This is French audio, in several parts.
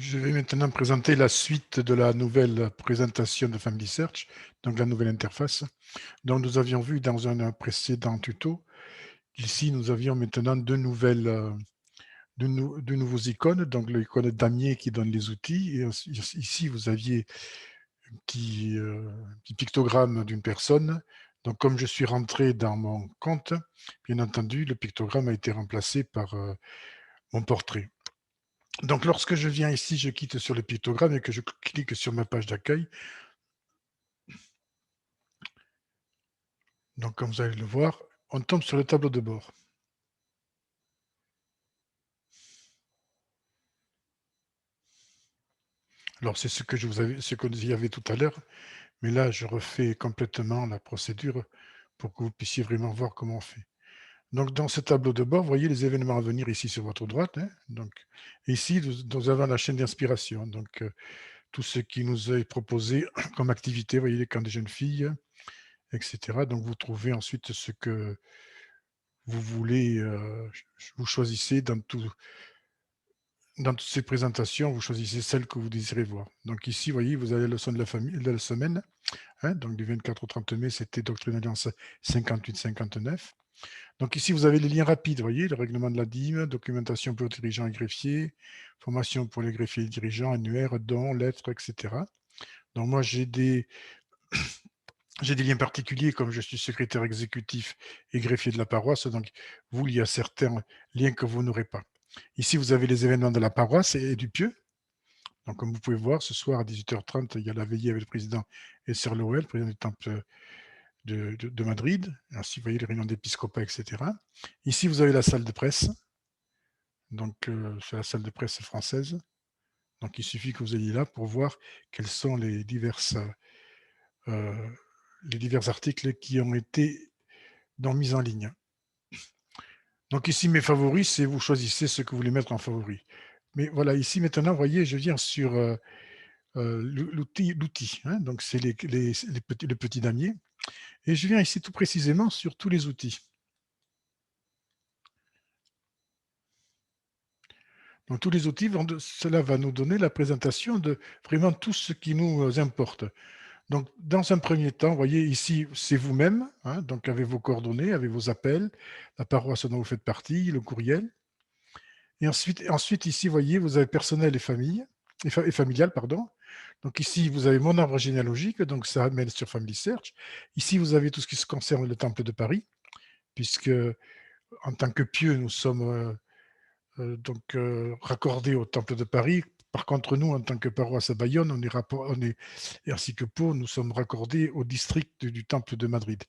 Je vais maintenant présenter la suite de la nouvelle présentation de Family Search, donc la nouvelle interface. Donc nous avions vu dans un précédent tuto qu'ici nous avions maintenant deux nouveaux icônes, donc l'icône damier qui donne les outils, et ici vous aviez un petit pictogramme d'une personne. Donc comme je suis rentré dans mon compte, bien entendu, le pictogramme a été remplacé par mon portrait. Donc, lorsque je viens ici, je quitte sur le pictogramme et que je clique sur ma page d'accueil. Donc, comme vous allez le voir, on tombe sur le tableau de bord. Alors, c'est ce que nous y avait tout à l'heure, mais là, je refais complètement la procédure pour que vous puissiez vraiment voir comment on fait. Donc, dans ce tableau de bord, vous voyez les événements à venir ici sur votre droite. Hein. Donc, ici, nous avons la chaîne d'inspiration. Donc, tout ce qui nous est proposé comme activité, vous voyez les camps des jeunes filles, etc. Donc, vous trouvez ensuite ce que vous voulez, vous choisissez dans toutes ces présentations, vous choisissez celle que vous désirez voir. Donc ici, vous voyez, vous avez la leçon de la famille, de la semaine, hein, donc du 24 au 30 mai, c'était Doctrine Alliance 58-59. Donc ici, vous avez les liens rapides, vous voyez, le règlement de la dîme, documentation pour les dirigeants et greffiers, formation pour les greffiers et dirigeants, annuaires, dons, lettres, etc. Donc moi, j'ai des liens particuliers, comme je suis secrétaire exécutif et greffier de la paroisse, donc vous, il y a certains liens que vous n'aurez pas. Ici, vous avez les événements de la paroisse et du pieu. Donc, comme vous pouvez voir, ce soir à 18h30, il y a la veillée avec le président et Sir Lowell, président du temple de Madrid. Ainsi, vous voyez les réunions d'épiscopat, etc. Ici, vous avez la salle de presse. Donc, c'est la salle de presse française. Donc, il suffit que vous ayez là pour voir quels sont euh, les divers articles qui ont été mis en ligne. Donc ici, mes favoris, c'est vous choisissez ce que vous voulez mettre en favori. Mais voilà, ici maintenant, vous voyez, je viens sur l'outil. Hein, donc c'est le petit damier. Et je viens ici tout précisément sur tous les outils. Donc tous les outils, cela va nous donner la présentation de vraiment tout ce qui nous importe. Donc dans un premier temps, vous voyez ici, c'est vous-même, hein, donc avec vos coordonnées, avec vos appels, la paroisse dont vous faites partie, le courriel. Et ensuite ici, vous voyez, vous avez personnel et famille, et familial, pardon. Donc ici, vous avez mon arbre généalogique, donc ça amène sur Family Search. Ici, vous avez tout ce qui se concerne le Temple de Paris, puisque en tant que pieux, nous sommes raccordés au Temple de Paris. Par contre, nous, en tant que paroisse à Bayonne, ainsi que Pau, nous sommes raccordés au district du Temple de Madrid.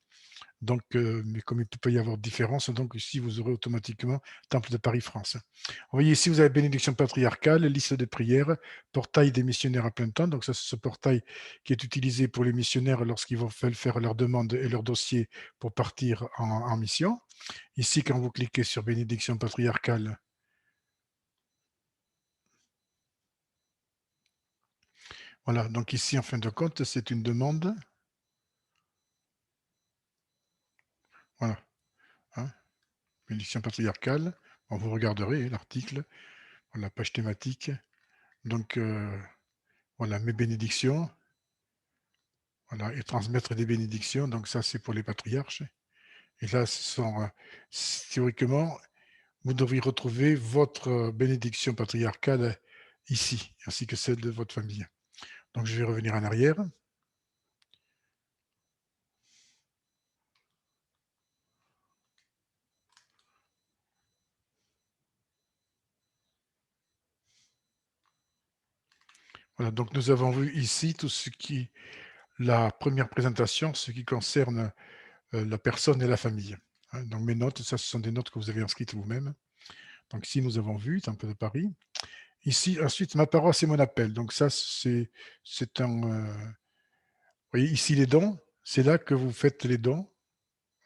Donc, mais comme il peut y avoir différence, donc ici, vous aurez automatiquement Temple de Paris-France. Vous voyez ici, vous avez bénédiction patriarcale, liste de prières, portail des missionnaires à plein temps. Donc, ça, c'est ce portail qui est utilisé pour les missionnaires lorsqu'ils vont faire leur demande et leur dossier pour partir en mission. Ici, quand vous cliquez sur bénédiction patriarcale, voilà, donc ici, en fin de compte, c'est une demande. Voilà, hein, bénédiction patriarcale. Bon, vous regarderez l'article, la page thématique. Donc, voilà, mes bénédictions. Voilà, et transmettre des bénédictions. Donc, ça, c'est pour les patriarches. Et là, théoriquement, vous devriez retrouver votre bénédiction patriarcale ici, ainsi que celle de votre famille. Donc, je vais revenir en arrière. Voilà, donc nous avons vu ici tout ce qui, la première présentation, ce qui concerne la personne et la famille. Hein, donc mes notes, ça ce sont des notes que vous avez inscrites vous-même. Donc ici nous avons vu, Temple de Paris. Ici, ensuite, ma paroisse et mon appel. Donc ça, c'est un... vous voyez ici les dons, c'est là que vous faites les dons.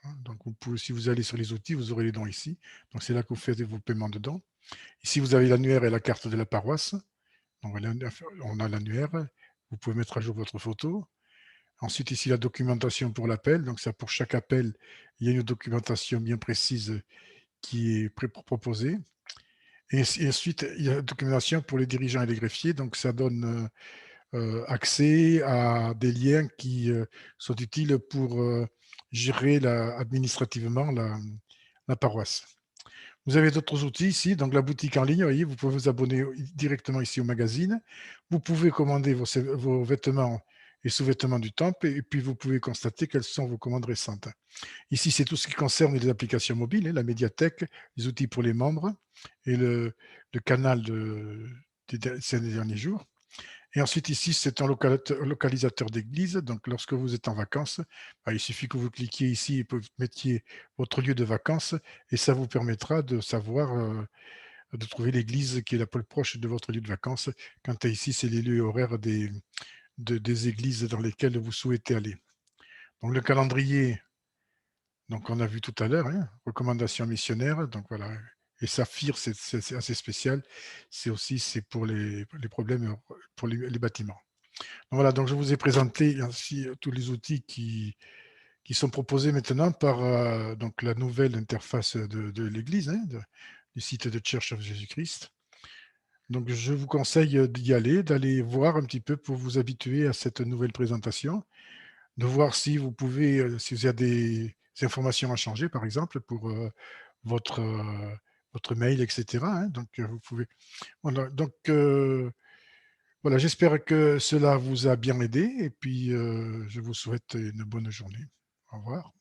Hein, donc vous pouvez, si vous allez sur les outils, vous aurez les dons ici. Donc c'est là que vous faites vos paiements de dons. Ici, vous avez l'annuaire et la carte de la paroisse. Donc on a l'annuaire. Vous pouvez mettre à jour votre photo. Ensuite, ici, la documentation pour l'appel. Donc, ça, pour chaque appel, il y a une documentation bien précise qui est proposée. Et ensuite, il y a la documentation pour les dirigeants et les greffiers. Donc, ça donne accès à des liens qui sont utiles pour gérer administrativement la paroisse. Vous avez d'autres outils ici, donc la boutique en ligne, vous voyez, vous pouvez vous abonner directement ici au magazine. Vous pouvez commander vos vêtements et sous-vêtements du temple, et puis vous pouvez constater quelles sont vos commandes récentes. Ici, c'est tout ce qui concerne les applications mobiles, la médiathèque, les outils pour les membres et le canal ces derniers jours. Et ensuite, ici, c'est un localisateur d'église. Donc, lorsque vous êtes en vacances, il suffit que vous cliquiez ici et que vous mettiez votre lieu de vacances et ça vous permettra de savoir, de trouver l'église qui est la plus proche de votre lieu de vacances. Quant à ici, c'est les lieux horaires des églises dans lesquelles vous souhaitez aller. Donc, le calendrier, donc on a vu tout à l'heure, hein, recommandations missionnaires. Donc, voilà. Et Saphir, c'est assez spécial. C'est pour les problèmes, pour les bâtiments. Voilà, donc je vous ai présenté ainsi tous les outils qui sont proposés maintenant par donc la nouvelle interface de l'Église, hein, du site de Church of Jesus-Christ. Donc je vous conseille d'y aller, d'aller voir un petit peu pour vous habituer à cette nouvelle présentation, de voir si vous pouvez, si vous avez des informations à changer, par exemple, pour votre, votre mail, etc. Hein. Donc vous pouvez. Voilà, donc voilà, j'espère que cela vous a bien aidé et puis je vous souhaite une bonne journée. Au revoir.